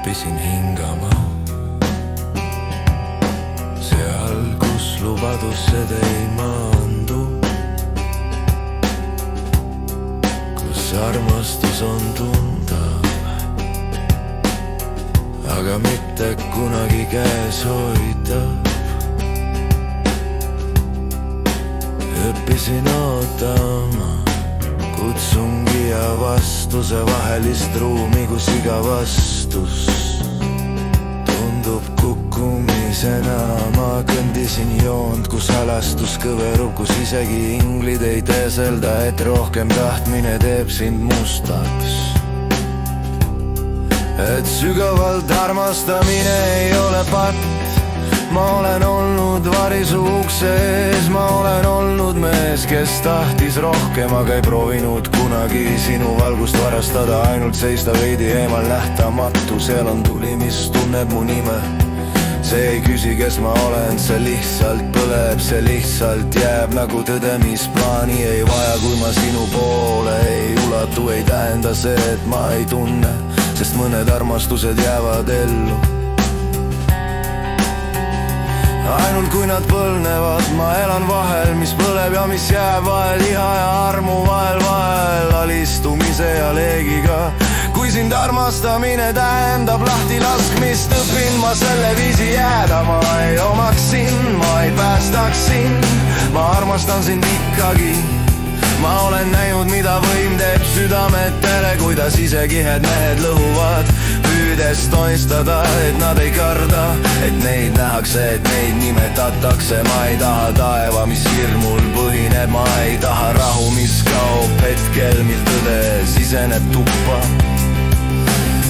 õppisin hingama seal, kus lubadused ei maandu, kus armastus on tunda, aga mitte kunagi käes hoitav. Õppisin ootama kutsungi ja vastuse vahelist ruumi, kus iga vastus tundub kukkumisena. Ma kõndisin joont, kus halastus kõverub, kus isegi inglid ei teeselda, et rohkem tahtmine teeb sind mustaks. Et sügavalt armastamine ei ole patt. Ma olen olnud varisu ukse ees, ma olen olnud mees, kes tahtis rohkem, aga ei proovinud kunagi sinu valgust varastada, ainult seista veidi eemal nähtamatu. Seal on tuli, mis tunneb mu nime. See ei küsi, kes ma olen, see lihtsalt põleb, see lihtsalt jääb nagu tõde, mis plaani ei vaja. Kui ma sinu poole ei ulatu, ei tähenda see, et ma ei tunne, sest mõned armastused jäävad ellu ainult kui nad põlnevad. Ma elan vahel, mis põleb ja mis jääb vahel, iha ja armu vahel alistumise ja leegiga. Kui sind armastamine tähendab lahtilaskmist, õpin ma selle viisi jääda. Ma ei omaks sind, ma ei päästaks sind, ma armastan sind ikkagi. Ma olen näinud, mida võim teeb südametele, kuidas isekihed mehed lõhuvad, püüdes toistada, et nad ei karda, et neid nähakse, et neid nimetatakse. Ma ei taha taeva, mis hirmul põhineb, ma ei taha rahu, mis kaob hetkel, mil tõde siseneb tuppa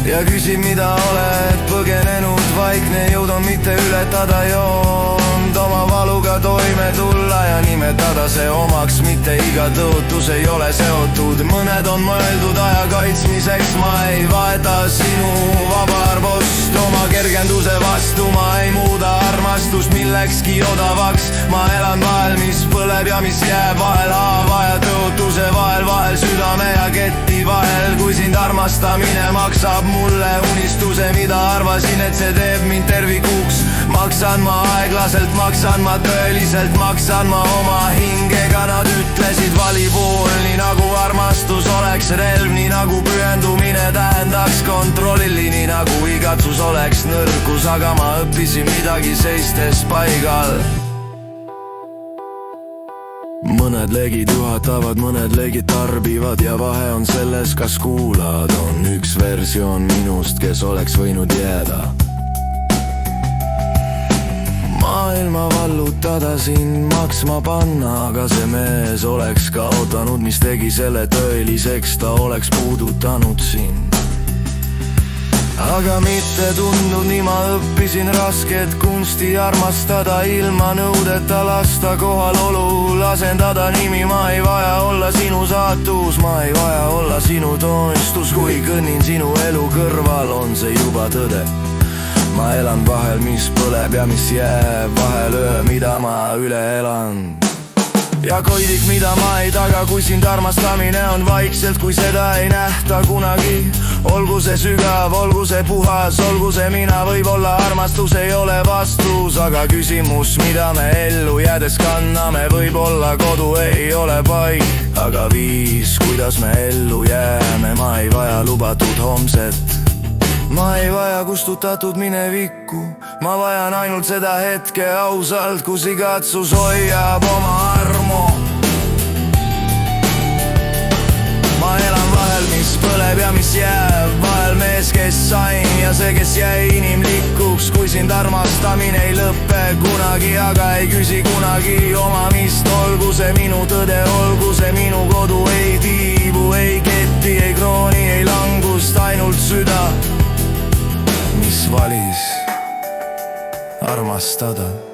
ja küsib, mida oled põgenenud. Vaikne jõud on mitte ületada joont, oma valuga toime tulla ja nimetada see omaks, mitte iga tõotus ei ole seotud. Mõned on mõeldud aja kaitsmiseks, ma ei vaeta sinu vaba arvust oma kergenduse vastu. Ma ei muuda armastust millekski odavaks, ma elan vahel, mis põleb ja mis jääb vahel, haava ja tõotuse vahel, vahel südame ja keti vahel. Kui sind armastamine maksab mulle unistuse, mida arvasin, et see teeb mind tervikuks, maksan ma aeglaselt, maksan ma tõeliselt, maksan ma oma hingega. Nad ütlesid vali pool, nii nagu armastus oleks relv, nii nagu pühendumine tähendaks kontrolli, nii nagu igatsus oleks nõrkus, aga ma õppisin midagi seistes paigal. Mõned leegid juhatavad, mõned leegid tarbivad ja vahe on selles, kas kuulad. On üks versioon minust, kes oleks võinud jääda maailma vallutada, sind maksma panna, aga see mees oleks kaotanud, mis tegi selle tõeliseks, ta oleks puudutanud sind aga mitte tundnud. Nii ma õppisin rasket kunsti armastada, ilma nõudeta lasta kohalolul asendada nimi. Ma ei vaja olla sinu saatus, ma ei vaja olla sinu toonistus. Kui kõnnin sinu elu kõrval, on see juba tõde. Ma elan vahel, mis põleb ja mis jääb vahel, öö, mida ma üle elan ja koidik, mida ma ei taga. Kui sind armastamine on vaikselt, kui seda ei nähta kunagi, olgu see sügav, olgu see puhas, olgu see mina. Võib-olla armastus ei ole vastus, aga küsimus, mida me ellu jäädes kanname. Võib-olla kodu ei ole paik, aga viis, kuidas me ellu jääme. Ma ei vaja lubatud homset, ma ei vaja kustutatud minevikku, ma vajan ainult seda hetke ausalt, kus igatsus hoiab oma armu. Ma elan vahel, mis põleb ja mis jääb vahel, mees, kes sain ja see, kes jäi inimlikuks. Kui sind armastamine ei lõppe kunagi, aga ei küsi kunagi omamist, olgu see minu tõde, olgu see minu kodu. Ei tiibu, ei ketti, ei krooni, ei langust, ainult süda, mis valis armastada.